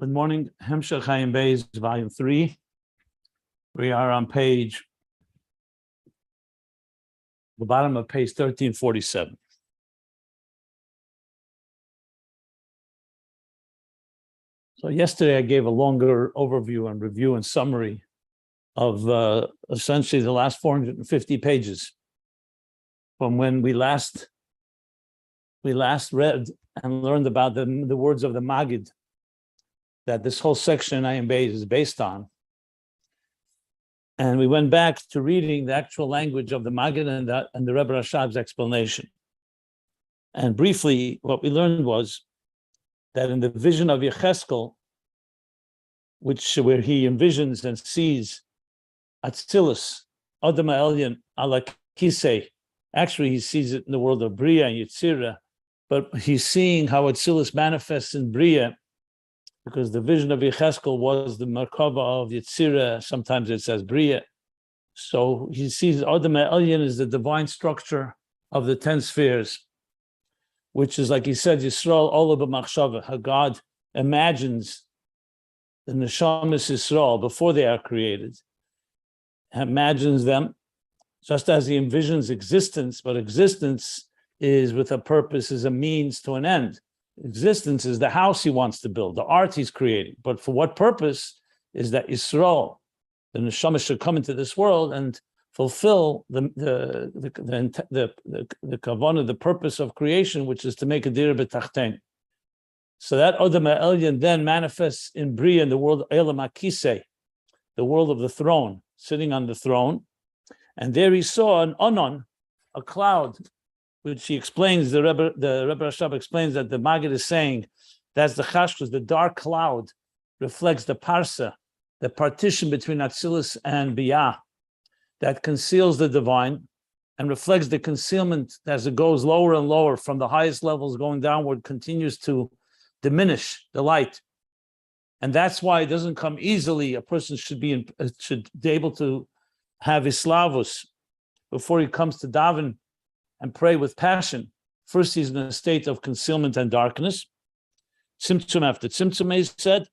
Good morning. Hemshech Ayin Beis, volume 3. We are on the bottom of page 1347. So yesterday I gave a longer overview and review and summary of essentially the last 450 pages from when we last read and learned about the words of the Magid that this whole section Ayin Beis is based on. And we went back to reading the actual language of the Magid and the Rebbe Rashab's explanation. And briefly, what we learned was that in the vision of Yecheskel, where he envisions and sees Atzilus, Adam Elyon, ala Kisei. Actually, he sees it in the world of Biy'a and Yetzirah, but he's seeing how Atzilus manifests in Biy'a, because the vision of Yecheskel was the Merkava of Yetzirah. Sometimes it says Biy'a. So he sees Adam Elyon is the divine structure of the 10 spheres, which is, like he said, Yisrael Ola b'machshava, how God imagines the Neshamas Yisrael before they are created, imagines them just as he envisions existence, but existence is with a purpose, is a means to an end. Existence is the house he wants to build, the art he's creating. But for what purpose? Is that Yisrael, the Neshama, should come into this world and fulfill the kavanah, the purpose of creation, which is to make a dira b'tachten. So that Adam Elyon then manifests in Biy'a, in the world Elam HaKisei, the world of the throne, sitting on the throne. And there he saw an onon, a cloud, which he explains, the Rebbe Rashab explains that the Magid is saying that's the chashkus, the dark cloud reflects the parsa, the partition between Atzilus and Biy'a that conceals the divine and reflects the concealment as it goes lower and lower from the highest levels going downward, continues to diminish the light. And that's why it doesn't come easily. A person should be able to have islavus before he comes to daven and pray with passion. First, he's in a state of concealment and darkness. Tzimtzum after tzimtzum, he said.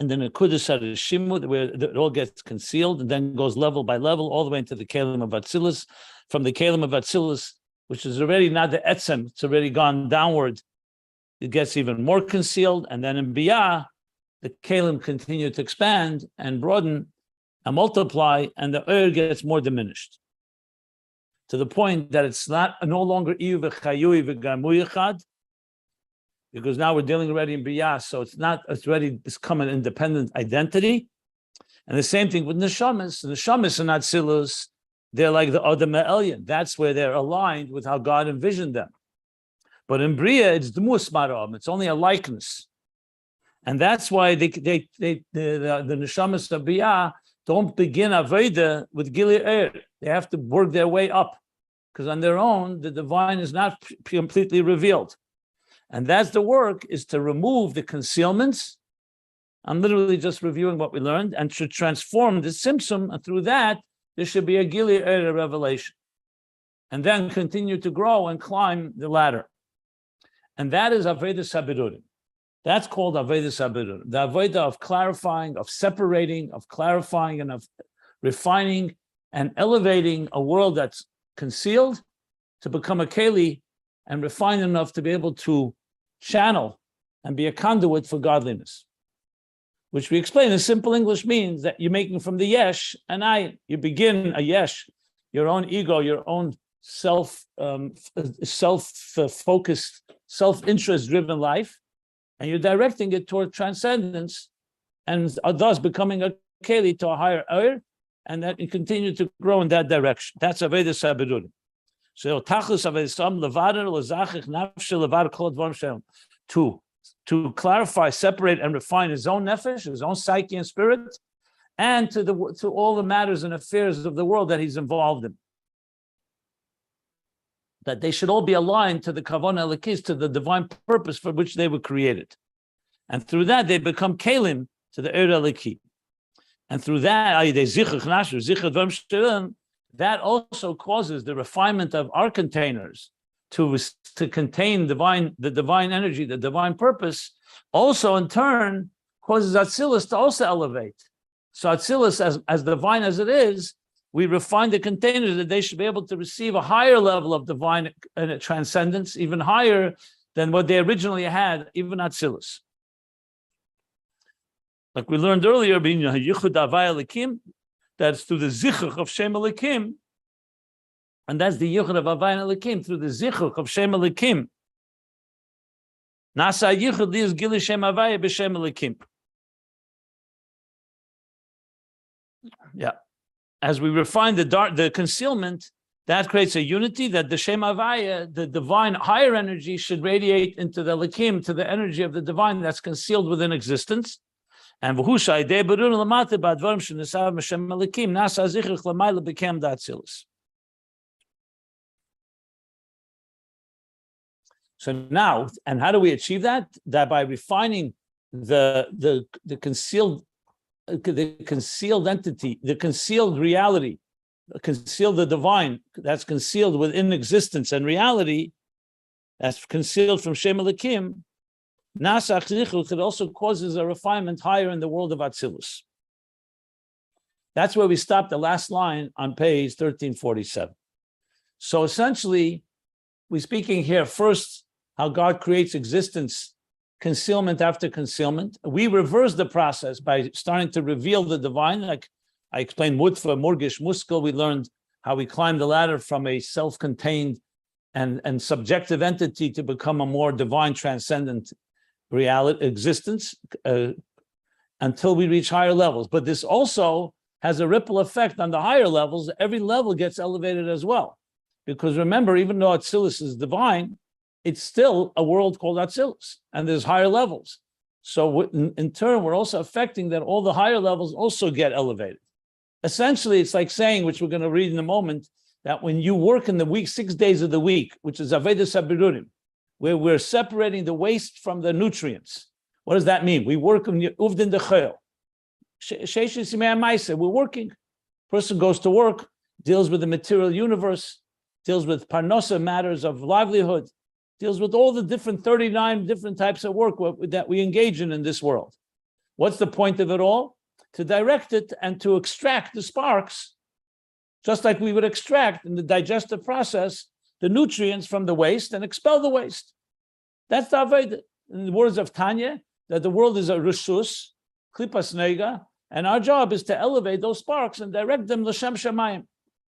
And then a kudus had a shimud, where it all gets concealed, and then goes level by level, all the way into the kelim of Atzilus. From the kelim of Atzilus, which is already not the etzem, it's already gone downward, it gets even more concealed. And then in Biy'a, the kelim continue to expand and broaden and multiply, and the gets more diminished, to the point that it's no longer iyu v'chayui v'garmu yichad, because now we're dealing already in Biy'a, so it's already become an independent identity. And the same thing with neshamas. The neshamas and Atzilus, they're like the Adam Elyon. That's where they're aligned with how God envisioned them. But in Biy'a, it's dmus maram. It's only a likeness, and that's why the neshamas of Biy'a don't begin Aveda with Gili Er. They have to work their way up, because on their own, the divine is not completely revealed. And that's the work, is to remove the concealments. I'm literally just reviewing what we learned, and should transform the Simsum, and through that, there should be a Gili Er revelation. And then continue to grow and climb the ladder. And that is Aveda Birurim. That's called Aveda Birurim, the Aveda of clarifying, of separating, of clarifying, and of refining and elevating a world that's concealed to become a keli and refined enough to be able to channel and be a conduit for godliness, which we explain in simple English means that you're making from the yesh an ayin. You begin a yesh, your own ego, your own self-focused, self-interest-driven life, and you're directing it toward transcendence, and thus becoming a keli to a higher air, and that you continue to grow in that direction. That's Aveda Birurim. So tachlis Avedisam levader lezachich nafshe levader kol dvarim shem, to clarify, separate, and refine his own nefesh, his own psyche and spirit, and to all the matters and affairs of the world that he's involved in. That they should all be aligned to the kavanah elokis, to the divine purpose for which they were created, and through that they become kelim to the er eloki, and through that that also causes the refinement of our containers to contain the divine energy, the divine purpose, also in turn causes Atzilus to also elevate. So Atzilus, as divine as it is, we refine the containers that they should be able to receive a higher level of divine transcendence, even higher than what they originally had, even Atzilus. Like we learned earlier, being Yichud Havai Elikim, that's through the Zichuch of Shem Elikim, and that's the Yichud of Havai Elikim, through the Zichuch of Shem Elikim. Nasa Yichud is Gili Shem Havai b'Shem Elikim. Yeah. As we refine the concealment, that creates a unity that the Shem Havaya, the divine higher energy, should radiate into the Elikim, to the energy of the divine that's concealed within existence. And v'husha idei Birurim lamata b'advarim shenesav m'Shem Elikim nasa zichruch l'mayla became the Atzilus. So now, and how do we achieve that? That by refining the concealed entity, the concealed reality, conceal the divine that's concealed within existence and reality, that's concealed from Shem Elikim. Nasach Zichruch, it also causes a refinement higher in the world of Atzilus. That's where we stopped the last line on page 1347. So essentially, we're speaking here first how God creates existence, concealment after concealment. We reverse the process by starting to reveal the divine. Like I explained, Mutfa, Murgish, Muskel, we learned how we climb the ladder from a self-contained and subjective entity to become a more divine, transcendent reality, existence, until we reach higher levels. But this also has a ripple effect on the higher levels. Every level gets elevated as well. Because remember, even though Atzilus is divine, it's still a world called Atzilus, and there's higher levels. So in turn, we're also affecting that all the higher levels also get elevated. Essentially, it's like saying, which we're going to read in a moment, that when you work in the week, 6 days of the week, which is Avedas Birurim, where we're separating the waste from the nutrients. What does that mean? We work in Uvdin Dechel. We're working. Person goes to work, deals with the material universe, deals with parnosa matters of livelihood, deals with all the different 39 different types of work that we engage in this world. What's the point of it all? To direct it and to extract the sparks, just like we would extract in the digestive process the nutrients from the waste and expel the waste. That's the Avodah. In the words of Tanya, that the world is a Rishus, Klipas Nega, and our job is to elevate those sparks and direct them l'shem shamayim.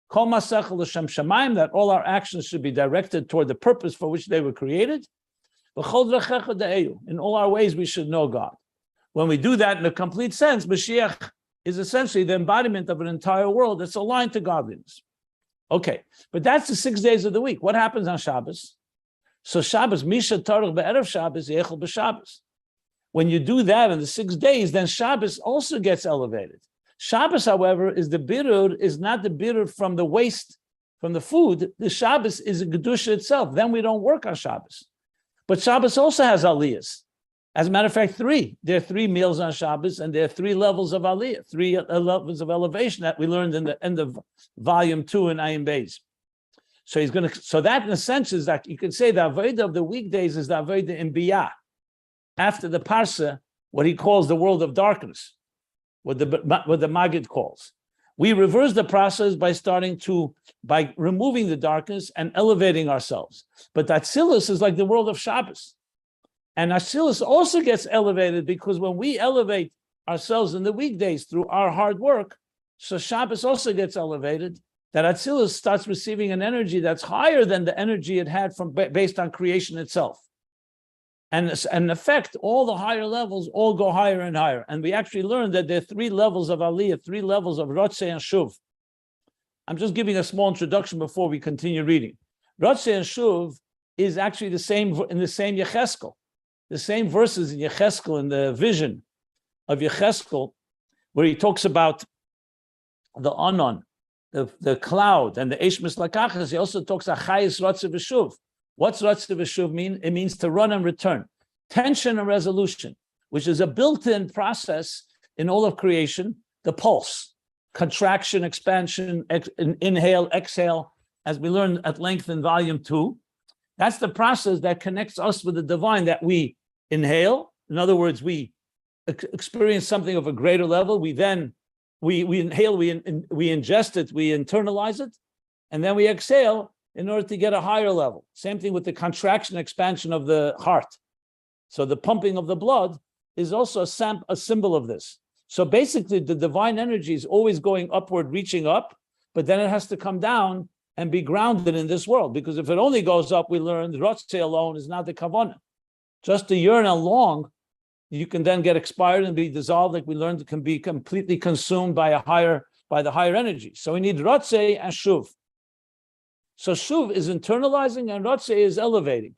Kol masechel l'shem shamayim, that all our actions should be directed toward the purpose for which they were created. In all our ways, we should know God. When we do that in a complete sense, Mashiach is essentially the embodiment of an entire world that's aligned to godliness. Okay, but that's the 6 days of the week. What happens on Shabbos? So Shabbos, Misha Tarach be'erev Shabbos, Yechel b'Shabbos. When you do that in the 6 days, then Shabbos also gets elevated. Shabbos, however, is not the birur from the waste, from the food. The Shabbos is a Kedusha itself. Then we don't work on Shabbos. But Shabbos also has aliyahs. As a matter of fact, 3. There are 3 meals on Shabbos, and there are 3 levels of aliyah, 3 levels of elevation that we learned in the end of volume 2 in Ayin Beis. So that in a sense is that you can say the avodah of the weekdays is the avodah in Biy'a. After the parsa, what he calls the world of darkness, what the Maggid calls. We reverse the process by removing the darkness and elevating ourselves. But Atzilus is like the world of Shabbos. And Atzilus also gets elevated because when we elevate ourselves in the weekdays through our hard work, so Shabbos also gets elevated, that Atzilus starts receiving an energy that's higher than the energy it had based on creation itself. And in effect, all the higher levels all go higher and higher. And we actually learned that there are 3 levels of Aliyah, 3 levels of Rotzeh and Shuv. I'm just giving a small introduction before we continue reading. Rotzeh and Shuv is actually the same in the same Yecheskel. The same verses in Yecheskel, in the vision of Yecheskel, where he talks about the Anon, the cloud, and the Eish Mislakachas. He also talks about Chayis Rotzeh v'Shuv. What's Rotzeh v'Shuv mean? It means to run and return. Tension and resolution, which is a built-in process in all of creation, the pulse, contraction, expansion, inhale, exhale, as we learned at length in volume 2. That's the process that connects us with the divine, that we inhale In other words, we experience something of a greater level. We then we inhale, we ingest it, we internalize it, and then we exhale in order to get a higher level. Same thing with the contraction, expansion of the heart. So the pumping of the blood is also a symbol of this. So basically, the divine energy is always going upward, reaching up, but then it has to come down and be grounded in this world. Because if it only goes up, we learn the Ratzeh alone is not the Kavanah. Just to yearn along, you can then get expired and be dissolved, like we learned, it can be completely consumed by the higher energy. So we need Ratzeh and Shuv. So Shuv is internalizing and Ratzeh is elevating.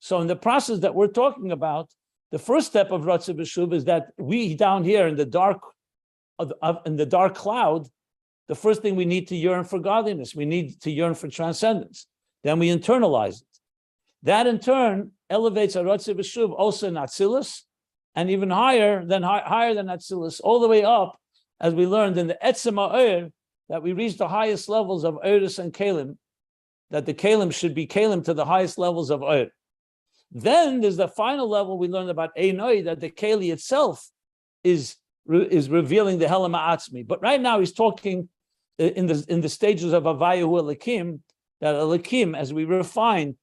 So in the process that we're talking about, the first step of Ratzeh B'Shuv is that we down here in the dark cloud, the first thing we need to yearn for godliness. We need to yearn for transcendence. Then we internalize it. That in turn elevates our Ratzeh B'Shuv also in Atzilus, and even higher than Atzilus, all the way up, as we learned in the Etzem Ha'or, that we reach the highest levels of Oris and Kalim, that the Kalim should be Kalim to the highest levels of Or. Then there's the final level we learned about Einoi, that the Kali itself is revealing the Helam Ha'atzmi. But right now he's talking in the stages of Havayahu Elikim, that Elikim, as we refine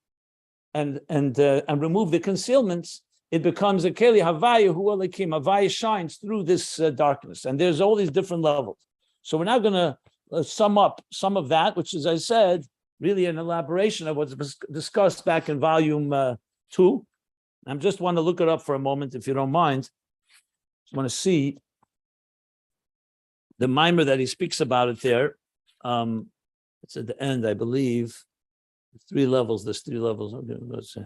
and remove the concealments, it becomes a Keli Havayahu Elikim. Havaya shines through this darkness, and there's all these different levels. So we're now going to sum up some of that, which, as I said, really an elaboration of what's discussed back in volume 2. I just want to look it up for a moment, if you don't mind. Just want to see the mimer that he speaks about it there. It's at the end, I believe. 3 levels. There's 3 levels. Okay, let's see.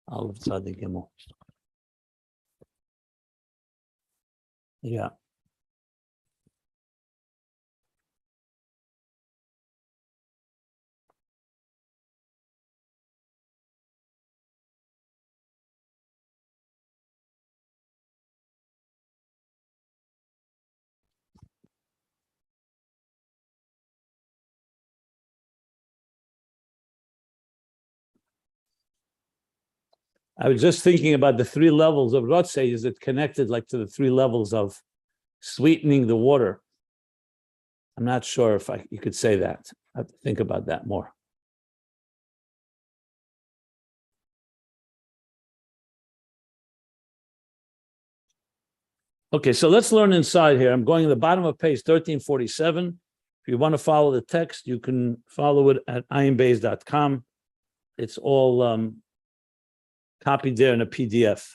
Aleph Tzadik Gimel. Yeah. I was just thinking about the 3 levels of Ratzeh. Is it connected like to the 3 levels of sweetening the water? I'm not sure if you could say that. I have to think about that more. Okay, so let's learn inside here. I'm going to the bottom of page 1347. If you want to follow the text, you can follow it at ayinbeis.com. It's all copied there in a PDF.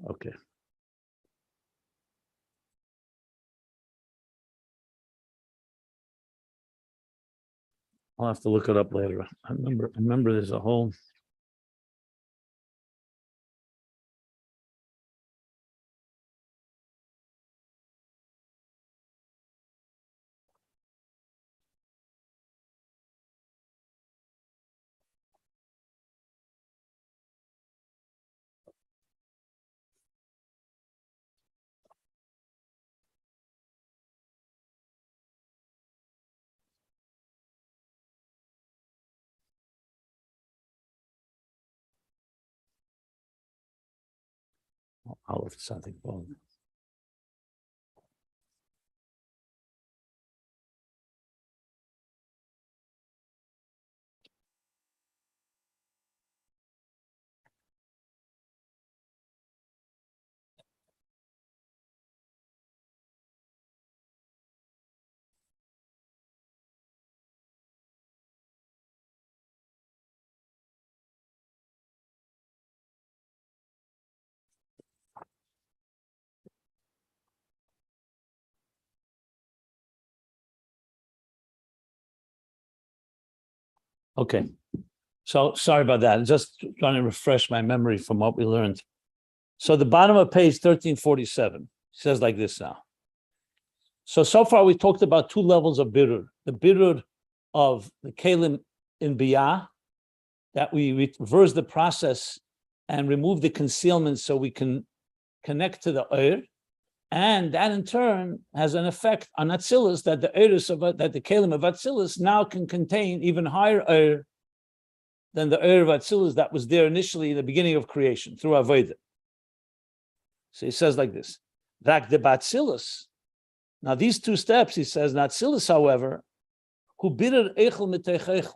Okay. I'll have to look it up later. I remember there's a whole. I'll have something. Okay, so sorry about that. I'm just trying to refresh my memory from what we learned. So the bottom of page 1347 says like this now. So far we talked about 2 levels of birur. The birur of the kalim in Biy'a, that we reverse the process and remove the concealment so we can connect to the Or. And that in turn has an effect on Atzilus, that the Oris that the Kalim of Atzilus now can contain even higher Or than the Oyer of Atzilus that was there initially in the beginning of creation through Avodah. So he says like this, Rak de Atzilus. Now these two steps, he says, Atzilus, however, who bitter echel mitech echel.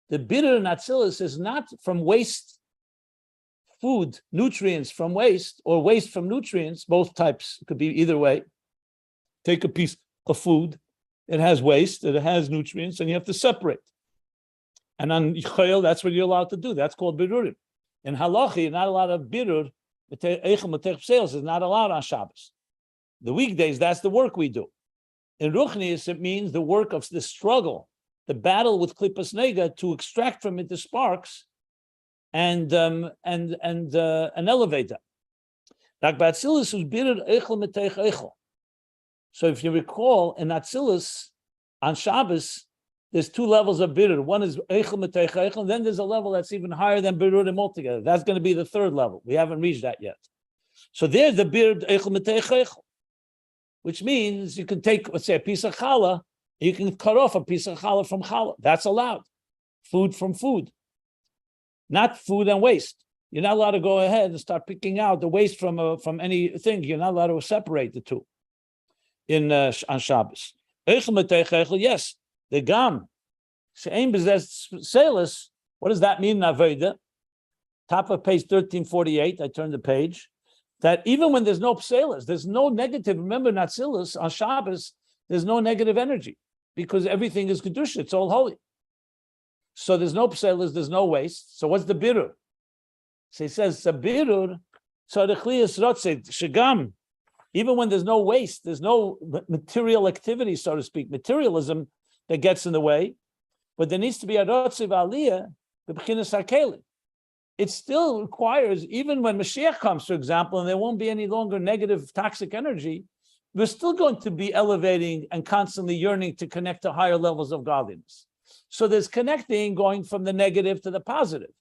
The bitter in Atzilus is not from waste food, nutrients from waste, or waste from nutrients, both types, it could be either way. Take a piece of food, it has waste, it has nutrients, and you have to separate. And on Chayil, that's what you're allowed to do. That's called Birurim. In Halachi, you're not allowed to Birur, sales is not allowed on Shabbos. The weekdays, that's the work we do. In Ruchnius, it means the work of the struggle, the battle with Klippas Nega to extract from it the sparks and elevate them. So if you recall, in Atzilus, on Shabbos, there's two levels of birur. One is eichel metech eichel, and then there's a level that's even higher than birurim altogether. That's going to be the third level. We haven't reached that yet. So there's the birur eichel metech eichel, which means you can take, let's say, a piece of challah, you can cut off a piece of challah from challah. That's allowed. Food from food, not food and waste. You're not allowed to go ahead and start picking out the waste from anything. You're not allowed to separate the two on Shabbos. Eichel metech eichel, yes. The gam, she'ein b'zeh seilus. What does that mean in Avodah? Top of page 1348. I turned the page. That even when there's no pseilus, there's no negative. Remember, Atzilus on Shabbos, there's no negative energy because everything is kedusha. It's all holy. So there's no pseilus, there's no waste. So what's the birur? So he says the birur. So the chliyas rotzeh shegam. Even when there's no waste, there's no material activity, so to speak, materialism that gets in the way, but there needs to be a rotziv aliyah, the b'chinas hakelim. It still requires, even when Mashiach comes, for example, and there won't be any longer negative toxic energy, we're still going to be elevating and constantly yearning to connect to higher levels of godliness. So there's connecting going from the negative to the positive.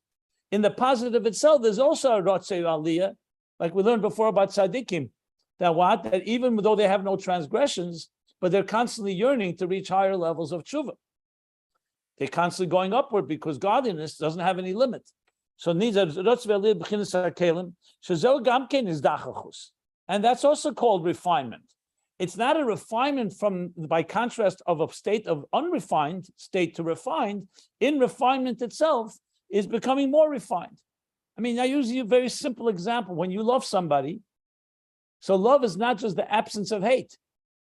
In the positive itself, there's also a rotziv aliyah, like we learned before about tzaddikim, that even though they have no transgressions, but they're constantly yearning to reach higher levels of tshuva. They're constantly going upward because godliness doesn't have any limit. So needs a and that's also called refinement. It's not a refinement by contrast of a state of unrefined state to refined. In refinement itself is becoming more refined. I mean, I use a very simple example. When you love somebody, so love is not just the absence of hate.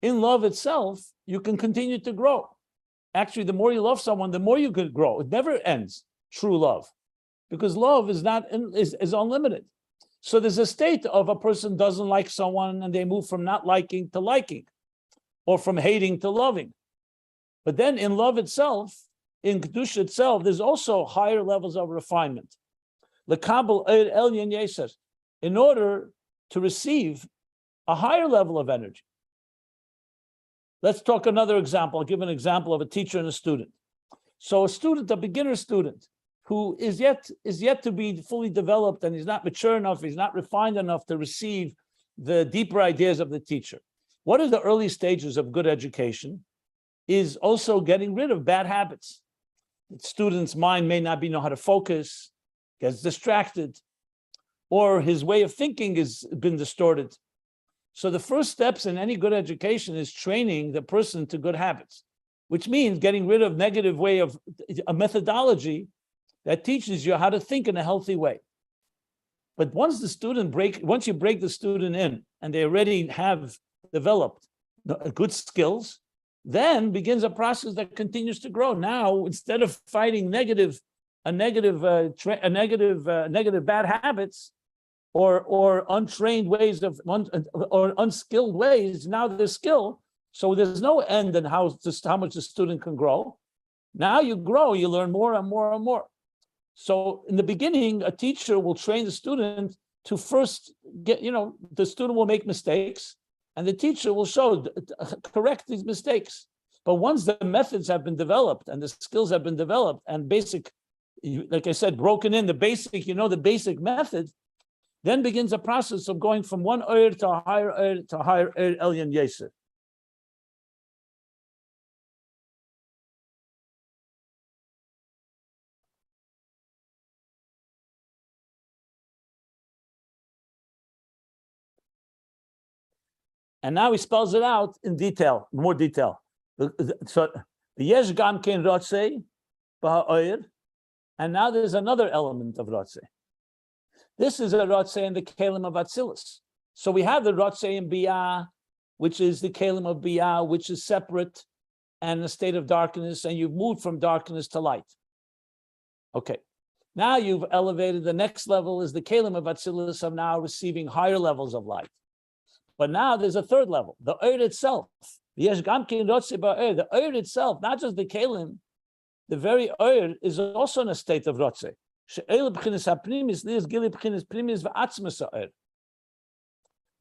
In love itself, you can continue to grow. Actually, the more you love someone, the more you could grow. It never ends, true love, because love is unlimited. So there's a state of a person doesn't like someone and they move from not liking to liking, or from hating to loving. But then in love itself, in Kedusha itself, there's also higher levels of refinement. In order to receive a higher level of energy. Let's talk another example. I'll give an example of a teacher and a student. So a student, a beginner student, who is yet to be fully developed, and he's not mature enough, he's not refined enough to receive the deeper ideas of the teacher. What are the early stages of good education? Is also getting rid of bad habits. The student's mind may not know how to focus, gets distracted, or his way of thinking has been distorted. So the first steps in any good education is training the person to good habits, which means getting rid of negative way of a methodology that teaches you how to think in a healthy way. But once you break the student in and they already have developed good skills, then begins a process that continues to grow. Now, instead of fighting negative bad habits, or untrained ways or unskilled ways, now there's skill. So there's no end in how much the student can grow. Now you grow, you learn more and more and more. So in the beginning, a teacher will train the student to first the student will make mistakes and the teacher will correct these mistakes. But once the methods have been developed and the skills have been developed and basic, like I said, broken in the basic, the basic method, then begins a process of going from one Oyer to a higher Oyer to a higher Oyer Elyon Yeser. And now he spells it out in detail, more detail. So the yesh gam kein rotzei b'ha'oyer, and now there's another element of rotzei. This is a rotzei in the kelim of Atzilus. So we have the rotzei in Biy'a, which is the kelim of Biy'a, which is separate and a state of darkness, and you've moved from darkness to light. Okay. Now you've elevated, the next level is the kelim of Atzilus of now receiving higher levels of light. But now there's a third level, the Oyer itself. The Oyer itself, not just the kelim, the very Oyer is also in a state of rotzei.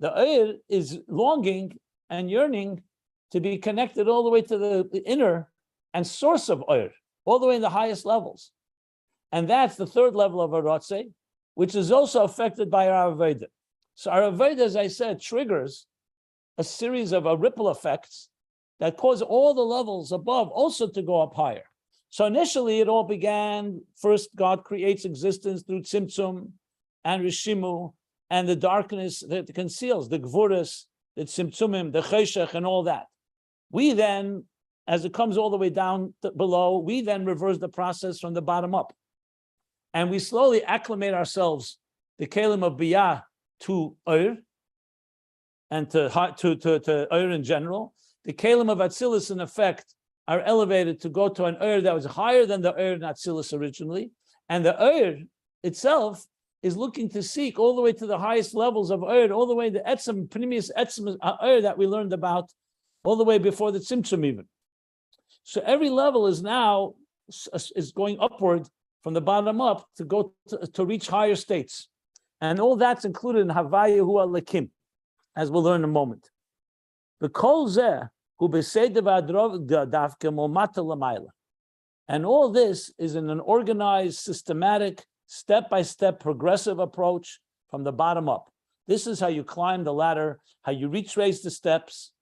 The Oyer is longing and yearning to be connected all the way to the inner and source of Oyer, all the way in the highest levels. And that's the third level of a rotzei, which is also affected by our avodah. So our avodah, as I said, triggers a series of ripple effects that cause all the levels above also to go up higher. So initially, it all began, first God creates existence through tzimtzum and rishimu, and the darkness that conceals, the gvuras, the tzimtzumim, the cheshech, and all that. We then, as it comes all the way down below, we then reverse the process from the bottom up. And we slowly acclimate ourselves, the kelim of Biy'a, to Oyer, and to Oyer in general. The kelim of Atzilus, in effect, are elevated to go to an Oyer that was higher than the Oyer in Atzilus originally. And the Oyer itself is looking to seek all the way to the highest levels of Oyer, all the way to Etzem, Pnimius Etzem Oyer that we learned about, all the way before the Tzimtzum even. So every level is now is going upward from the bottom up to go to reach higher states. And all that's included in Havaya Hu Alekim, as we'll learn in a moment. The Kol Zeh Hu B'Seder V'Adravka Momata L'Mayla. And all this is in an organized, systematic, step-by-step, progressive approach from the bottom up. This is how you climb the ladder, how you retrace the steps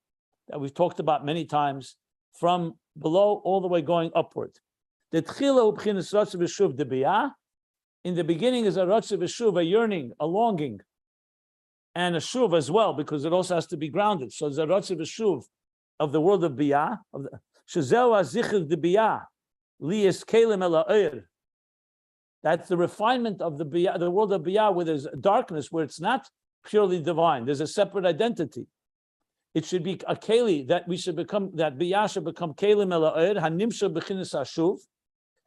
that we've talked about many times, from below all the way going upward. The Tchila Ubchinas Rotzev V'Shuv de Biy'a. In the beginning is a Rotzev V'Shuv, a yearning, a longing, and a Shuv as well, because it also has to be grounded. So there's a Rotzev V'Shuv of the world of Biy'a, of the Shezeu HaZichur de Biy'a, Li Es Kelim El Ha'Oyer. That's the refinement of the Biy'a, the world of Biy'a, where there's darkness, where it's not purely divine. There's a separate identity. It should be a keli that we should become, that Biy'a should become kelim el ha'oyer, hanimsha b'chinas hashuv.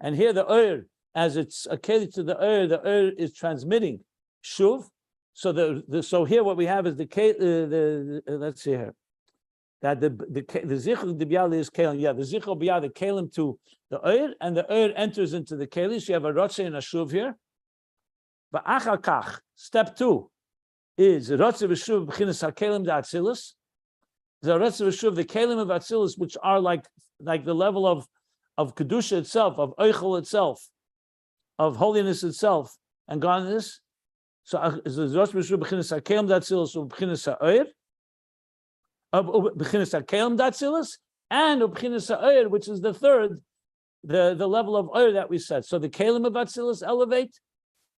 And here the oyer, as it's a keli to the oyer is transmitting shuv. So so here what we have is let's see here, that the zichur Biy'a is kelim. Yeah, the zichur Biy'a, the kelim to the oyer, and the oyer enters into the keli. So you have a rotze and a shuv here. But achar kach, step 2 is rotze v'shuv b'chinas hakelim da'atzilus. The rest of the kelim of Atzilus, which are like the level of kedusha itself, of eichel itself, of holiness itself, and godliness. So the rest of b'chinas hakelim d'Atzilus, b'chinas ha'oyer, b'chinas hakelim d'Atzilus, and b'chinas ha'oyer, which is the third, the level of oyer that we said. So the kelim of Atzilus elevate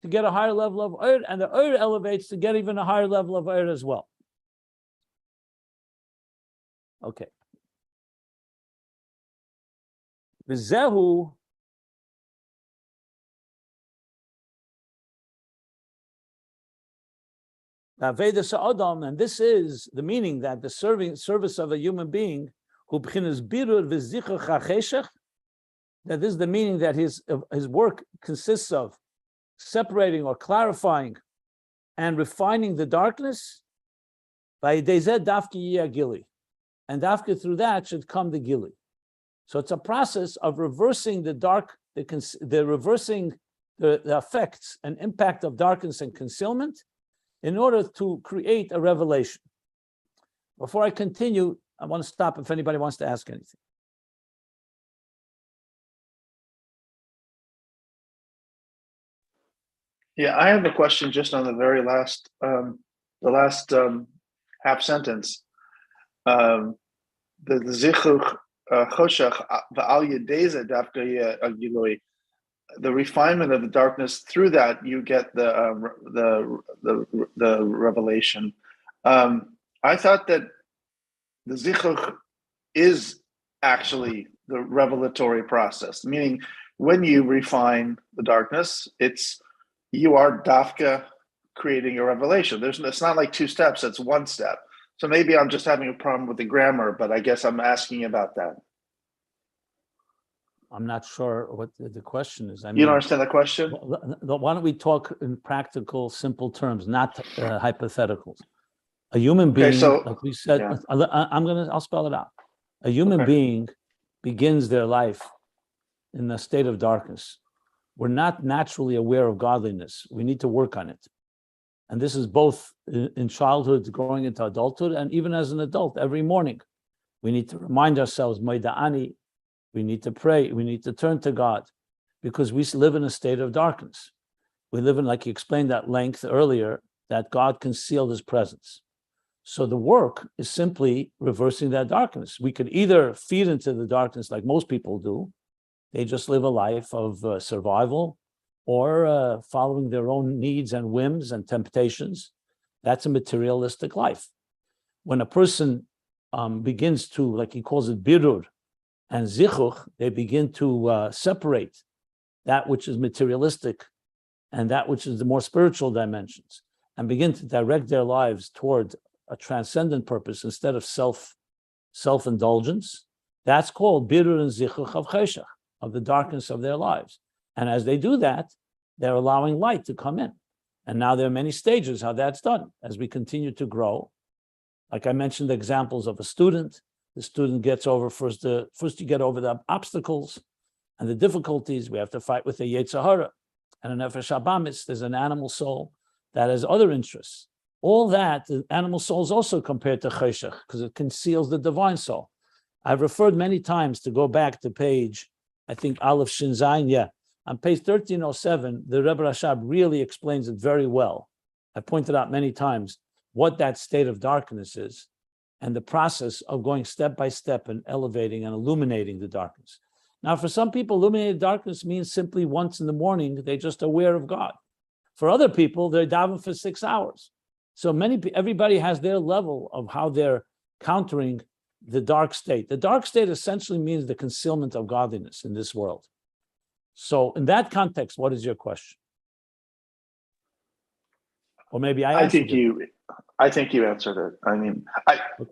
to get a higher level of oyer, and the oyer elevates to get even a higher level of oyer as well. Okay. V'zehu Aveda Sa'adam, and this is the meaning that the service of a human being, who b'chinas birur v'zichur chacheshech, that this is the meaning that his work consists of separating or clarifying and refining the darkness. V'yidei dafki yiyagili. And after through that should come the gili. So it's a process of reversing the reversing the effects and impact of darkness and concealment in order to create a revelation. Before I continue, I want to stop if anybody wants to ask anything. Yeah, I have a question just on the very last, half sentence. The zichur choshech v'al yedei dafka agilui, the refinement of the darkness, through that you get the revelation. I thought that the zichuch is actually the revelatory process, meaning when you refine the darkness, you are dafka creating a revelation. It's not like two steps, it's one step. So maybe I'm just having a problem with the grammar, but I guess I'm asking about that. I'm not sure what the question is. You don't understand the question? Why don't we talk in practical, simple terms, not hypotheticals? A human being, like we said, yeah. I'll spell it out. A human being begins their life in a state of darkness. We're not naturally aware of godliness. We need to work on it. And this is both in childhood, growing into adulthood, and even as an adult, every morning. We need to remind ourselves, Maida'ani, we need to pray, we need to turn to God, because we live in a state of darkness. We live in, like you explained at length earlier, that God concealed his presence. So the work is simply reversing that darkness. We could either feed into the darkness like most people do. They just live a life of survival, or following their own needs and whims and temptations. That's a materialistic life. When a person begins to, like he calls it, birur and zichuch, they begin to separate that which is materialistic and that which is the more spiritual dimensions, and begin to direct their lives toward a transcendent purpose instead of self-indulgence. That's called birur and zichuch of cheshach, of the darkness of their lives. And as they do that, they're allowing light to come in. And now there are many stages how that's done as we continue to grow. Like I mentioned, the examples of a student. The student gets over first you get over the obstacles and the difficulties. We have to fight with the Yetzer Hara. And in Nefesh Habamis, there's an animal soul that has other interests. All that, the animal soul is also compared to Cheshach because it conceals the divine soul. I've referred many times to go back to page, I think Aleph Shin Zayin, yeah. On page 1307, the Rebbe Rashab really explains it very well. I pointed out many times what that state of darkness is and the process of going step by step and elevating and illuminating the darkness. Now, for some people, illuminated darkness means simply once in the morning, they're just aware of God. For other people, they're davening for 6 hours. So everybody has their level of how they're countering the dark state. The dark state essentially means the concealment of godliness in this world. So in that context, what is your question? Or maybe I think you answered it. I mean,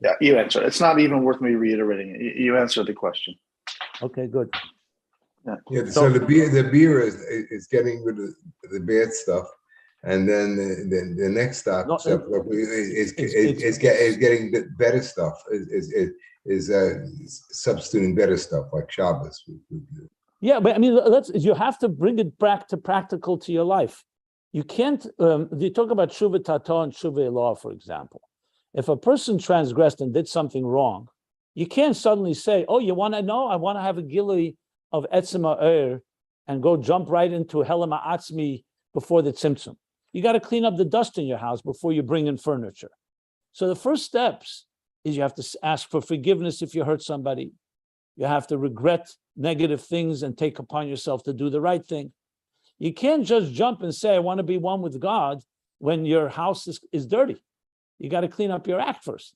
yeah, you answered it. It's not even worth me reiterating it. You answered the question. Okay, good. Yeah. So the Biy'a is getting rid of the bad stuff, and then the next step is getting better stuff. Is substituting better stuff like Shabbos. Yeah, but I mean, you have to bring it back to practical to your life. You can't, you talk about Shuvah Tata and Shuvah Elah, for example. If a person transgressed and did something wrong, you can't suddenly say, oh, you want to know? I want to have a gilui of Etzem Ha'er and go jump right into Helam Ha'atzmi before the Tzimtzum. You got to clean up the dust in your house before you bring in furniture. So the first steps is you have to ask for forgiveness if you hurt somebody. You have to regret negative things and take upon yourself to do the right thing. You can't just jump and say, I want to be one with God when your house is dirty. You got to clean up your act first.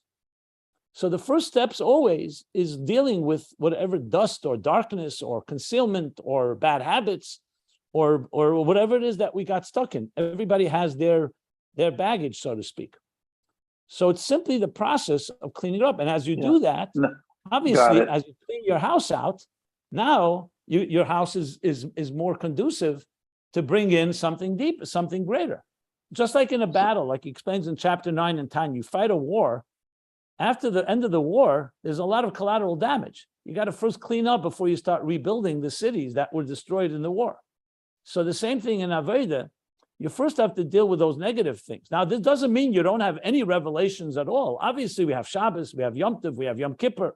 So the first steps always is dealing with whatever dust or darkness or concealment or bad habits or whatever it is that we got stuck in. Everybody has their baggage, so to speak. So it's simply the process of cleaning it up. And as you do that, obviously, as you clean your house out, now your house is more conducive to bring in something deeper, something greater. Just like in a battle, like he explains in chapter 9 and 10, you fight a war. After the end of the war, there's a lot of collateral damage. You got to first clean up before you start rebuilding the cities that were destroyed in the war. So the same thing in Aveda, you first have to deal with those negative things. Now, this doesn't mean you don't have any revelations at all. Obviously, we have Shabbos, we have Yom Tov, we have Yom Kippur.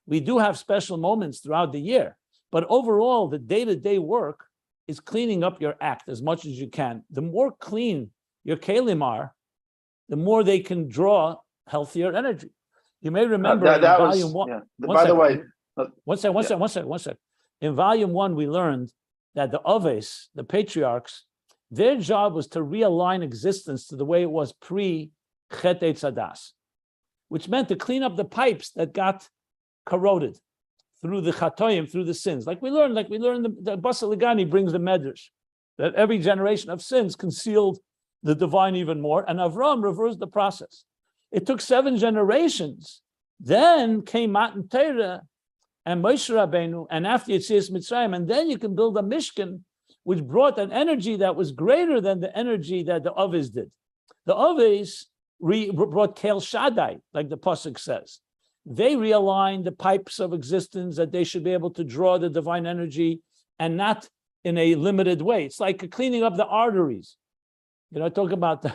We do have special moments throughout the year. But overall, the day-to-day work is cleaning up your act as much as you can. The more clean your kelim are, the more they can draw healthier energy. You may remember in volume 1. Yeah. By the way, one second. In volume 1, we learned that the Aves, the patriarchs, their job was to realign existence to the way it was pre-Chet Eitz Hadas. which meant to clean up the pipes that got corroded through the chatoim, through the sins. Like we learned the Basar Ligani brings the medrash that every generation of sins concealed the divine even more, and Avram reversed the process. It took 7 generations. Then came Matan Torah and Moshe Rabbeinu, and after Yetzias Mitzrayim, and then you can build a Mishkan, which brought an energy that was greater than the energy that the Ovis did. The Ovis brought Kel Shaddai, like the Pasuk says. They realigned the pipes of existence that they should be able to draw the divine energy and not in a limited way. It's like cleaning up the arteries. Talk about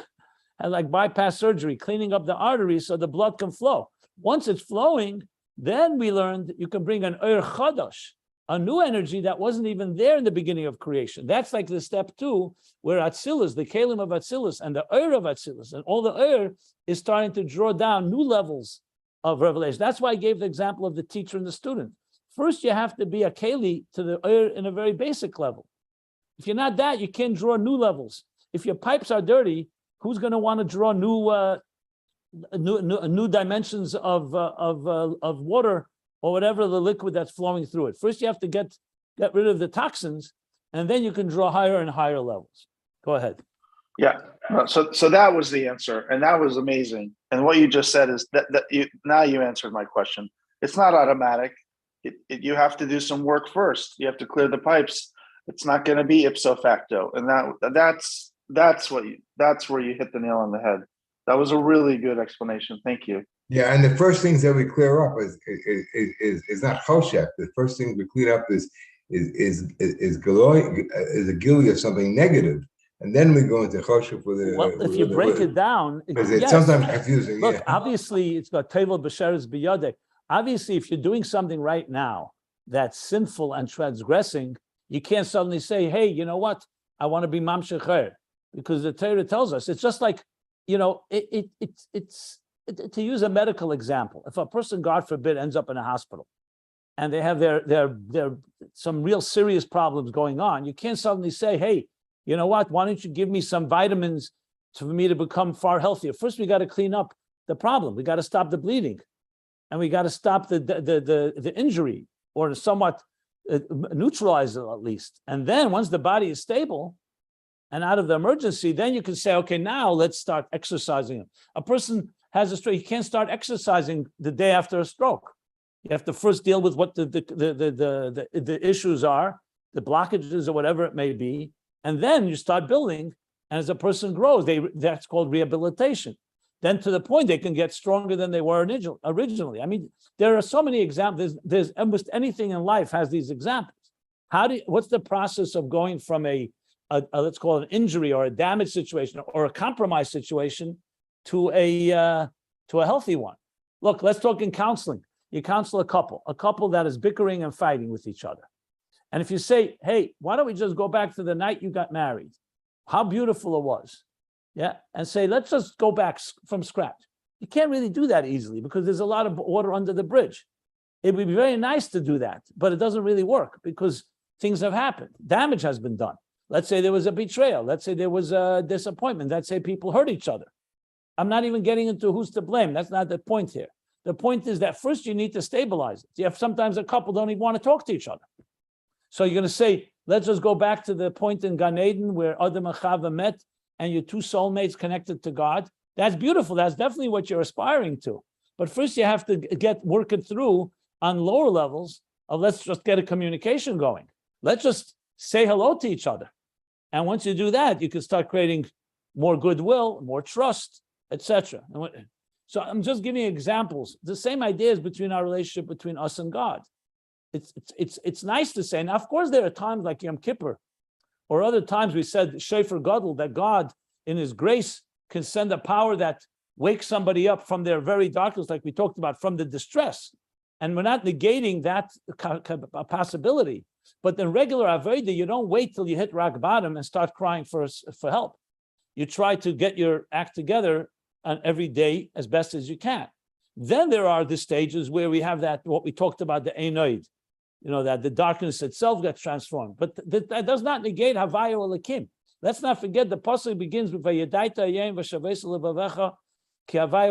like bypass surgery, cleaning up the arteries so the blood can flow. Once it's flowing, then we learned you can bring an Ur Chadash, a new energy that wasn't even there in the beginning of creation. That's like the step 2, where Atzilus, the Kalim of Atzilus, and the Ur of Atzilus, and all the Ur is starting to draw down new levels of revelation. That's why I gave the example of the teacher and the student. First, you have to be a Kali to the Ur in a very basic level. If you're not that, you can't draw new levels. If your pipes are dirty, who's going to want to draw new dimensions of water or whatever the liquid that's flowing through it? First, you have to get rid of the toxins, and then you can draw higher and higher levels. Go ahead. Yeah. So that was the answer, and that was amazing. And what you just said is that you answered my question. It's not automatic. You have to do some work first. You have to clear the pipes. It's not going to be ipso facto, and that's where you hit the nail on the head. That was a really good explanation. Thank you. Yeah, and the first things that we clear up is not choshek. The first thing we clean up is a gili of something negative, and then we go into choshek for the. Well, if you break it down, it's sometimes confusing. Look, obviously, it's got tevel b'sheres biy'a. Obviously, if you're doing something right now that's sinful and transgressing, you can't suddenly say, "Hey, you know what? I want to be mamshecher," because the Torah tells us it's just like, it's to use a medical example. If a person, God forbid, ends up in a hospital, and they have their some real serious problems going on, you can't suddenly say, "Hey, you know what? Why don't you give me some vitamins for me to become far healthier?" First, we got to clean up the problem. We got to stop the bleeding, and we got to stop the injury, or somewhat neutralize it at least. And then once the body is stable and out of the emergency, then you can say, okay, now let's start exercising. A person has a stroke, he can't start exercising the day after a stroke. You have to first deal with what the issues are, the blockages or whatever it may be, and then you start building. And as a person grows, that's called rehabilitation. Then to the point they can get stronger than they were originally. I mean, there are so many examples. There's almost anything in life has these examples. What's the process of going from a let's call it an injury or a damaged situation or a compromised situation to a healthy one? Look, let's talk in counseling. You counsel a couple that is bickering and fighting with each other. And if you say, hey, why don't we just go back to the night you got married? How beautiful it was. Yeah, and say, let's just go back from scratch. You can't really do that easily because there's a lot of water under the bridge. It would be very nice to do that, but it doesn't really work because things have happened. Damage has been done. Let's say there was a betrayal. Let's say there was a disappointment. Let's say people hurt each other. I'm not even getting into who's to blame. That's not the point here. The point is that first you need to stabilize it. You have sometimes a couple don't even want to talk to each other. So you're going to say, let's just go back to the point in Gan Eden where Adam and Chava met and your two soulmates connected to God. That's beautiful. That's definitely what you're aspiring to. But first you have to work it through on lower levels of let's just get a communication going. Let's just say hello to each other. And once you do that, you can start creating more goodwill, more trust, etc. So I'm just giving examples. The same ideas between our relationship between us and God. It's nice to say. Now, of course, there are times like Yom Kippur, or other times we said Shefer Gadol, that God, in His grace, can send a power that wakes somebody up from their very darkness, like we talked about, from the distress. And we're not negating that possibility. But in regular Avodah, you don't wait till you hit rock bottom and start crying for help. You try to get your act together on every day as best as you can. Then there are the stages where we have that, what we talked about, the Einoid, that the darkness itself gets transformed. But that does not negate Havaya Elokim. Let's not forget the pasuk begins with Vayadaita Ayin Beis v'Shavesa levavecha Before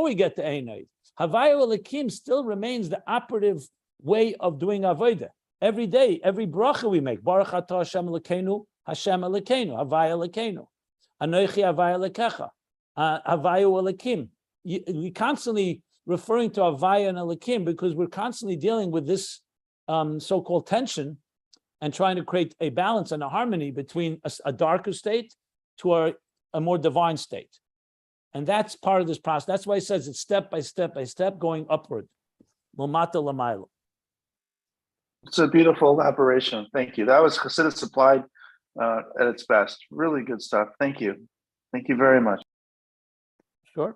we get to Einay, Havaya Elikim still remains the operative way of doing avodah. Every day, every bracha we make, Baruch Atah Hashem Elokeinu, Hashem Elokeinu, Havaya Elokeinu, Anochi Havaya Elekecha, Havaya Elikim. We constantly referring to Havaya and Elikim because we're constantly dealing with this so-called tension and trying to create a balance and a harmony between a darker state to a more divine state. And that's part of this process. That's why it says it's step by step by step going upward. L'mata l'mayla. It's a beautiful elaboration. Thank you. That was Chassidus applied at its best. Really good stuff. Thank you. Thank you very much. Sure.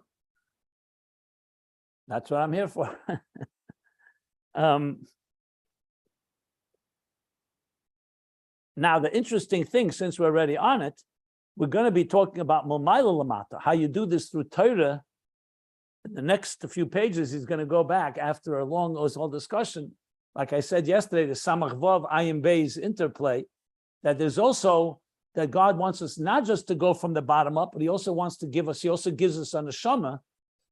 That's what I'm here for. Now, the interesting thing, since we're already on it, we're going to be talking about Momayla Lamata, how you do this through Torah. In the next few pages, he's going to go back after a long whole discussion. Like I said yesterday, the Samach Vav Ayin Beis interplay, that there's also, that God wants us not just to go from the bottom up, but he also wants to give us, he also gives us a neshama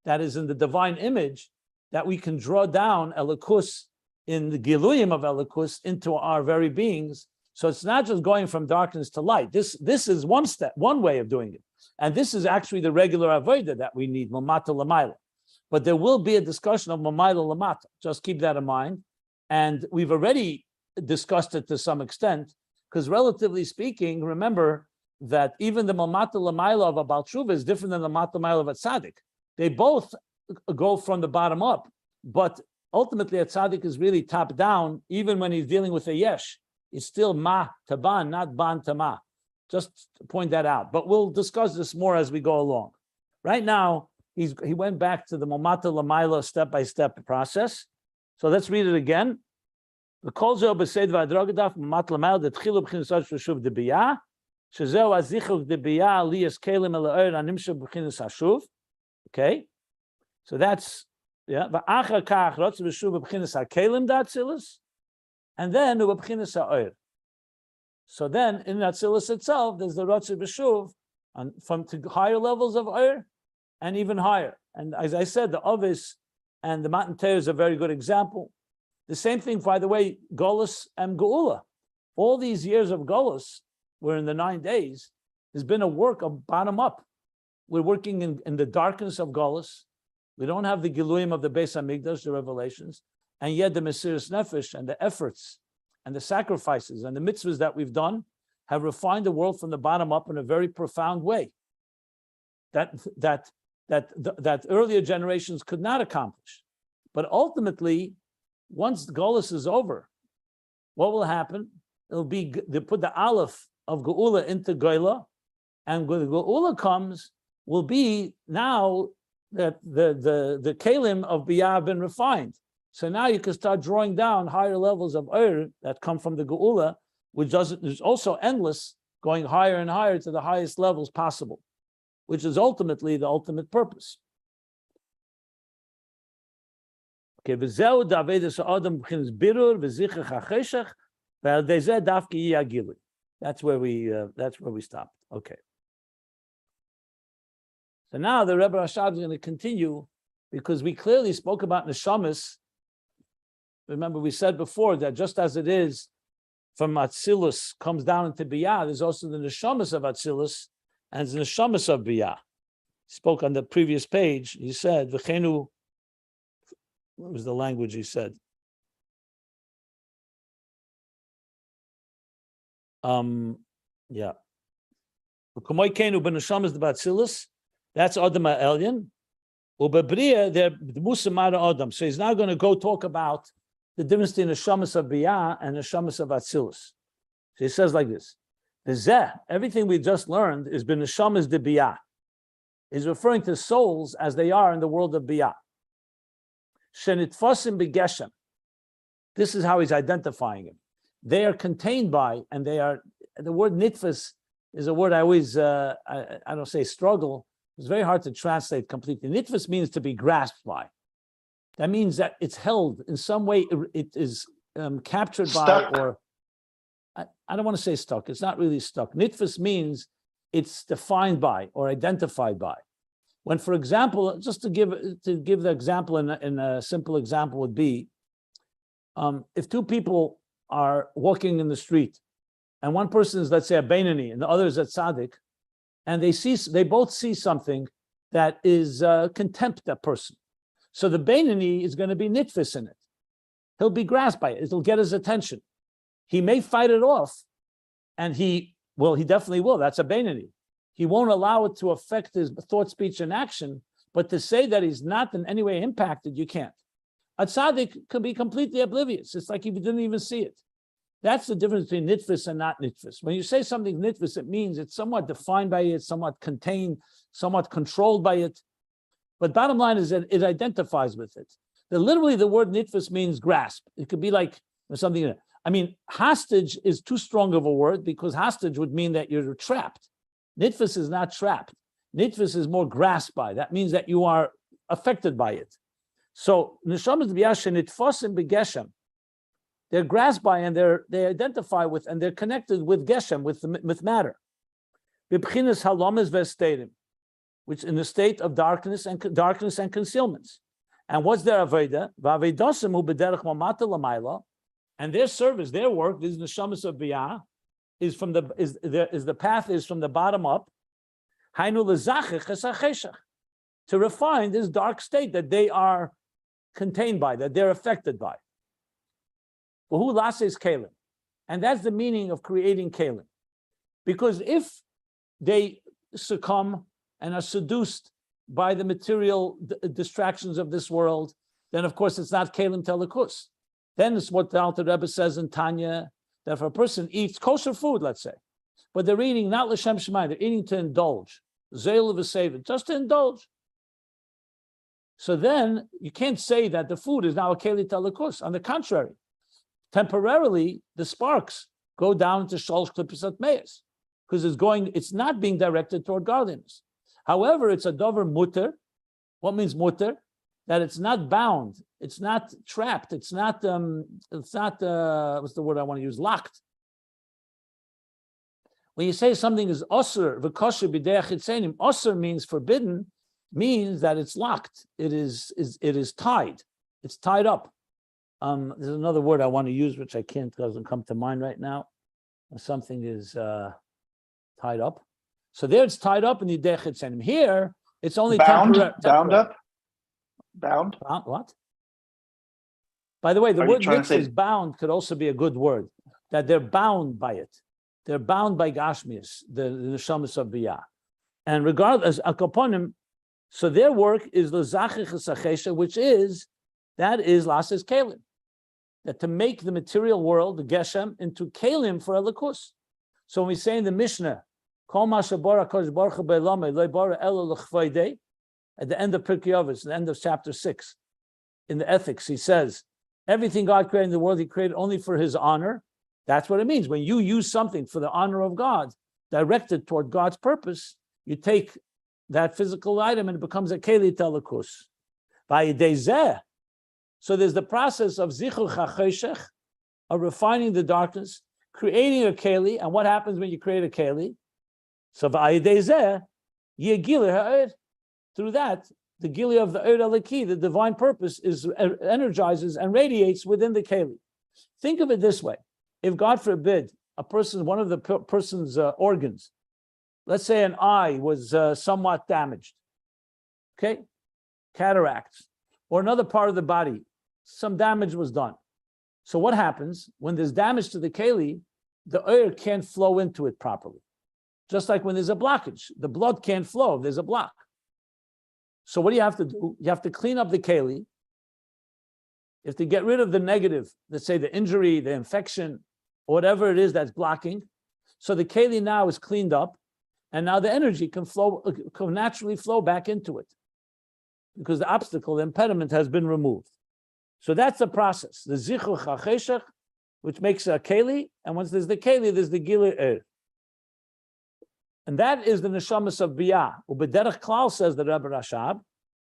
that is in the divine image, that we can draw down Elikus in the Giluyim of Elikus into our very beings. So it's not just going from darkness to light. This is one step, one way of doing it. And this is actually the regular avodah that we need, Mamata Lamaila. But there will be a discussion of Mamaila Lamata. Just keep that in mind. And we've already discussed it to some extent, because relatively speaking, remember that even the Mamata Lamaila of a Baal Tshuva is different than the Mamata Lamaila of a Tzaddik. They both go from the bottom up, but ultimately a Tzaddik is really top down, even when he's dealing with a Yesh. It's still ma to ban, not ban to ma. Just to point that out. But we'll discuss this more as we go along. Right now, he went back to the Mamata Lamaila step-by-step process. So let's read it again. The Kol Zeh B'Seid V'Adragadaf Mamata Lamaila D'Tchilu B'Chinas Hashuv De Biy'a Shezeu Azichuv De Biy'a Aliyas Kelim El Ha'or Animshav B'Chinas Hashuv. Okay, so that's V'Achar Kach Rotz B'Shuv B'Chinas HaKelim D'Atzilus. And then Ubabchinas Ha'or. So then in Atzilus itself, there's the Rotzi B'Shuv from to higher levels of Or and even higher. And as I said, the Ovis and the Matan Torah is a very good example. The same thing, by the way, Golus and Geula. All these years of Golus, where in the 9 days, there's been a work of bottom up. We're working in the darkness of Golus. We don't have the Giluyim of the Beis HaMikdash, the revelations. And yet the Mesiras Nefesh and the efforts and the sacrifices and the mitzvahs that we've done have refined the world from the bottom up in a very profound way that earlier generations could not accomplish. But ultimately, once the Golus is over, what will happen? It'll be, they put the Aleph of Geula into Geula, and when the Geula comes, will be now that the Kelim of Biy'a have been refined. So now you can start drawing down higher levels of Ur that come from the Geula, which is also endless, going higher and higher to the highest levels possible, which is ultimately the ultimate purpose. Okay, that's where we stopped. Okay. So now the Rebbe Rashad is going to continue, because we clearly spoke about neshamas. Remember, we said before that just as it is from Atzilus comes down into Biy'a, there's also the neshamas of Atzilus and the neshamas of Biy'a. He spoke on the previous page. He said, "V'chenu." What was the language he said? Yeah. V'kamoikenu b'neshamas the Atzilus. That's Adam Elyon. Ubebriya they're the Musamara Adam. So he's now going to go talk about the difference between the neshamas of Biy'a and the neshamas of Atzilus. So he says like this: the Zeh, everything we just learned is been neshamas de Biy'a. He's referring to souls as they are in the world of Biy'a. Shenitfosim begeshem. This is how he's identifying them. They are contained by, and they are. The word nitfas is a word I always I don't say struggle. It's very hard to translate completely. Nitfas means to be grasped by. That means that it's held in some way. It is captured stuck by, or I don't want to say stuck. It's not really stuck. Nitfas means it's defined by or identified by. When, for example, just to give the example in a simple example would be, if two people are walking in the street, and one person is, let's say, a Beinani, and the other is a Tzaddik, and they both see something that is contempt that person. So the Beinani is going to be nitfis in it. He'll be grasped by it. It'll get his attention. He may fight it off, and he definitely will. That's a Beinani. He won't allow it to affect his thought, speech, and action, but to say that he's not in any way impacted, you can't. A tzaddik could be completely oblivious. It's like if you didn't even see it. That's the difference between nitfis and not nitfis. When you say something nitfis, it means it's somewhat defined by it, somewhat contained, somewhat controlled by it. But bottom line is that it identifies with it. Literally, the word nitfis means grasp. It could be like something. I mean, hostage is too strong of a word because hostage would mean that you're trapped. Nitfis is not trapped. Nitfis is more grasped by. That means that you are affected by it. So neshamas biy'a nitfosim begeshem. They're grasped by and they identify with and they're connected with geshem, with matter. B'bchinas halamas v'estadim, which in the state of darkness and concealments. And what's their avodah? V'avedosim hu b'derech mamata l'mayla, and their service, their work, these neshamas of biy'a, the path is from the bottom up. Hainu l'zachich esacheshach, to refine this dark state that they are contained by, that they're affected by. Who lases kalim, and that's the meaning of creating kalim, because if they succumb and are seduced by the material distractions of this world, then of course it's not kalim telikus. Then it's what the Alter Rebbe says in Tanya, that if a person eats kosher food, let's say, but they're eating not l'shem shemayim, they're eating to indulge, zeil v'seved, just to indulge. So then you can't say that the food is now a keli telikus. On the contrary, temporarily the sparks go down to shalosh klippos atmeis, because it's not being directed toward godliness. However, it's a dover mutter. What means mutter? That it's not bound, it's not trapped, it's not what's the word I want to use? Locked. When you say something is osur, v'kosher b'dei chitzenim, osur means forbidden, means that it's locked. It is tied. It's tied up. There's another word I want to use, which I can't, doesn't come to mind right now. Something is tied up. So there it's tied up in the Yidei Chitzenim. Here, it's only temporary. Bound up? Bound? What? By the way, the word is bound could also be a good word, that they're bound by it. They're bound by Gashmias, the neshamas of Biy'a. And regardless, Akaponim, so their work is l'zachich esachesha, which is lases kalim. That to make the material world, the Geshem, into kalim for a likus. So when we say in the Mishnah, Kol ma shebara HaKadosh Baruch Hu be'olamei lo bara elo l'chvaydei, at the end of Pirkei Avos, the end of chapter 6, in the Ethics, he says, everything God created in the world, he created only for his honor. That's what it means. When you use something for the honor of God, directed toward God's purpose, you take that physical item and it becomes a keli telikus. So there's the process of zichur chacheshech, of refining the darkness, creating a keli. And what happens when you create a keli? So through that, the gili of the Eir Eliki, the divine purpose, energizes and radiates within the keli. Think of it this way: if God forbid one of the person's organs, let's say an eye was somewhat damaged, okay, cataracts, or another part of the body, some damage was done. So what happens when there's damage to the keli? The Eir can't flow into it properly. Just like when there's a blockage, the blood can't flow if there's a block. So what do you have to do? You have to clean up the keli. You have to get rid of the negative, let's say the injury, the infection, or whatever it is that's blocking. So the keli now is cleaned up, and now the energy can naturally flow back into it, because the obstacle, the impediment has been removed. So that's the process. The zichur chacheshech, which makes a keli, and once there's the keli, there's the gilui eir. And that is the neshamas of Biy'a. Ubederech klal, says the Rebbe Rashab,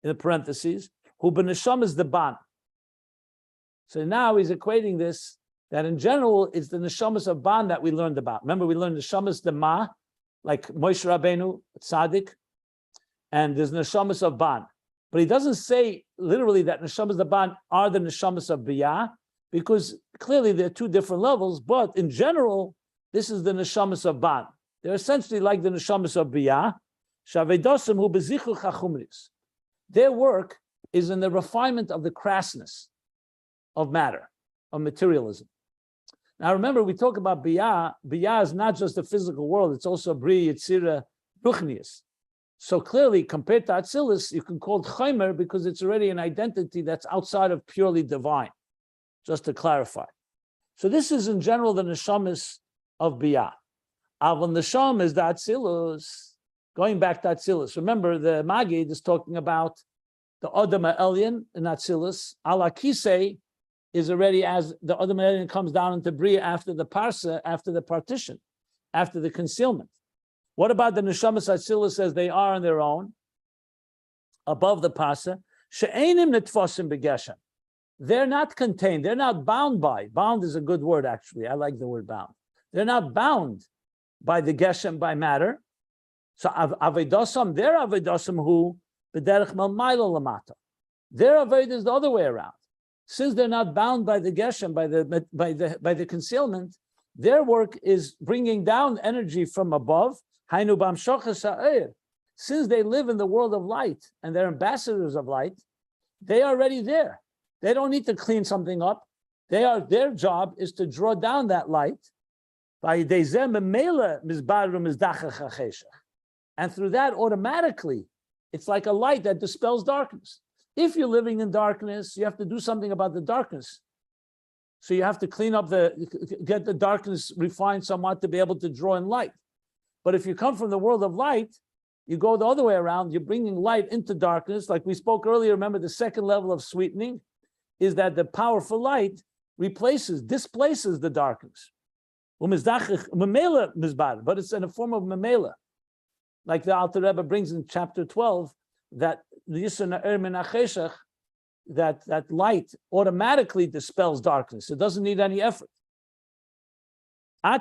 in the parentheses, hu b'neshamas the ban. So now he's equating this, that in general, it's the neshamas of ban that we learned about. Remember, we learned neshamas the ma, like Moshe Rabbeinu, tzaddik, and there's neshamas of ban. But he doesn't say literally that neshamas of ban are the neshamas of Biy'a, because clearly they're two different levels, but in general, this is the neshamas of ban. They're essentially like the neshamas of Biy'a. Shavedosim hu bezichu chachumris. Their work is in the refinement of the crassness of matter, of materialism. Now remember, we talk about Biy'a. Biy'a is not just the physical world, it's also Bri, Yitzira, Ruchnius. So clearly, compared to Atzilus, you can call it Chaimer because it's already an identity that's outside of purely divine, just to clarify. So this is in general the neshamas of Biy'a. Avon nesham is the Atzilus. Going back to Atzilus, remember the Magid is talking about the Adam Elyon in Atzilus. Ala Kisei is already as the Adam Elyon comes down into Biy'a after the Parsa, after the partition, after the concealment. What about the Neshamas Atzilus as they are on their own, above the Parsa? She'enim netfosim begeshem. They're not contained, they're not bound by. Bound is a good word, actually. I like the word bound. They're not bound by the Geshem, by matter. So Avedosam, their Avedosam who b'derech malmayla lamata. Their Aved is the other way around. Since they're not bound by the Geshem, by the concealment, their work is bringing down energy from above. Hainu b'amshochas ha'er. Since they live in the world of light and they're ambassadors of light, they are already there. They don't need to clean something up. Their job is to draw down that light. And through that, automatically, it's like a light that dispels darkness. If you're living in darkness, you have to do something about the darkness. So you have to clean up get the darkness refined somewhat to be able to draw in light. But if you come from the world of light, you go the other way around, you're bringing light into darkness. Like we spoke earlier, remember the second level of sweetening is that the powerful light displaces the darkness. But it's in a form of memela. Like the Alter Rebbe brings in chapter 12, that that light automatically dispels darkness. It doesn't need any effort. In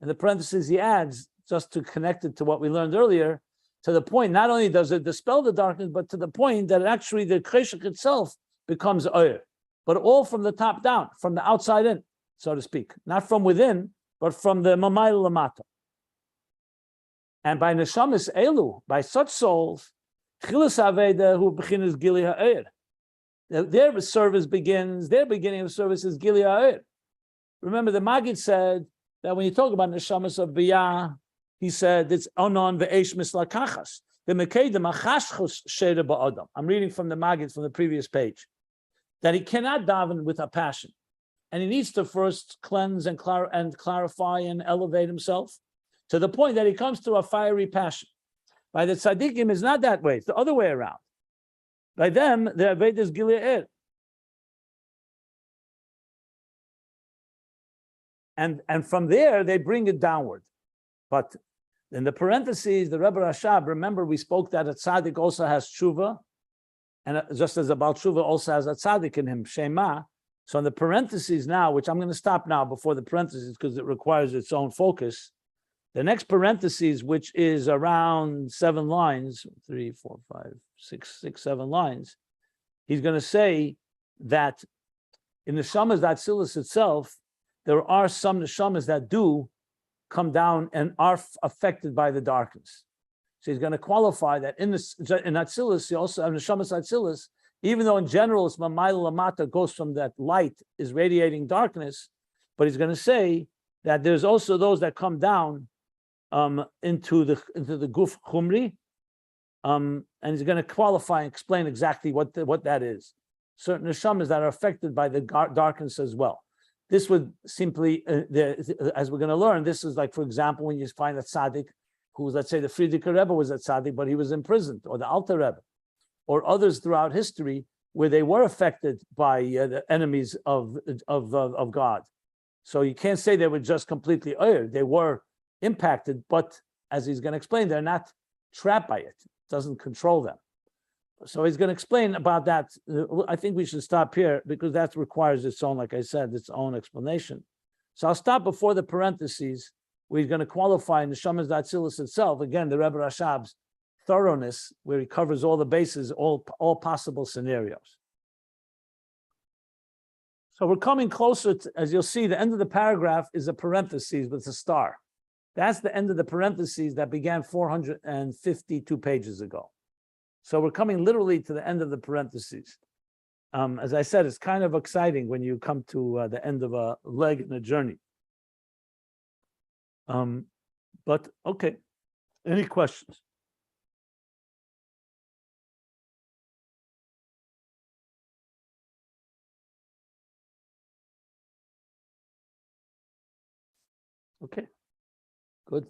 the parentheses, he adds, just to connect it to what we learned earlier, to the point, not only does it dispel the darkness, but to the point that actually the cheshach itself becomes oyer. But all from the top down, from the outside in, so to speak. Not from within, but from the mamayla lamata. And by neshamis elu, by such souls, chilas aveda who beginners gili ha'er. Their service begins, their beginning of service is gili ha'er. Remember, the Magid said that when you talk about neshamis of Biy'a, he said it's onon ve'esh mislakachas. The mekedim achashchus sheda ba'adam. I'm reading from the Magid from the previous page. That he cannot daven with a passion. And he needs to first cleanse and clarify and elevate himself to the point that he comes to a fiery passion. By the tzaddikim, it's not that way. It's the other way around. By them, the aved is gile'er. And from there, they bring it downward. But in the parentheses, the Rebbe Rashab, remember we spoke that a tzaddik also has tshuva, and just as a Baal Tshuva also has a tzaddik in him, Shema. So in the parentheses now, which I'm going to stop now before the parentheses because it requires its own focus. The next parentheses, which is around 7 lines, 3, 4, 5, 6, 7 lines, he's going to say that in the Neshamas Atzilus itself, there are some Neshamas that do come down and are affected by the darkness. So he's going to qualify that in Atzilus, you also have Neshamas Atzilus, even though in general it's Mamayla Lamata goes from that light is radiating darkness, but he's going to say that there's also those that come down into the Guf Chumri, and he's going to qualify and explain exactly what that is. Certain Neshamas that are affected by the darkness as well. This would simply, as we're going to learn, this is like, for example, when you find a tzaddik who, let's say, the Frierdiker Rebbe was a tzaddik, but he was imprisoned, or the Alter Rebbe, or others throughout history where they were affected by the enemies of God. So you can't say they were just completely erred. They were impacted, but as he's going to explain, they're not trapped by it. It doesn't control them. So he's going to explain about that. I think we should stop here because that requires its own, like I said, its own explanation. So I'll stop before the parentheses we're going to qualify in the Neshamas Atzilus itself. Again, the Rebbe Rashab's thoroughness, where he covers all the bases, all possible scenarios. So we're coming closer to, as you'll see, the end of the paragraph is a parenthesis with a star. That's the end of the parentheses that began 452 pages ago. So we're coming literally to the end of the parentheses. As I said, it's kind of exciting when you come to the end of a leg in a journey. But okay, any questions? Okay, good.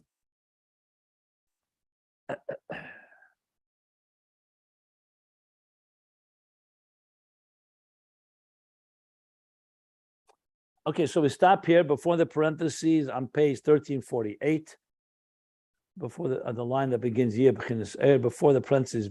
Okay, so we stop here before the parentheses on page 1348. Before the line that begins before the parentheses.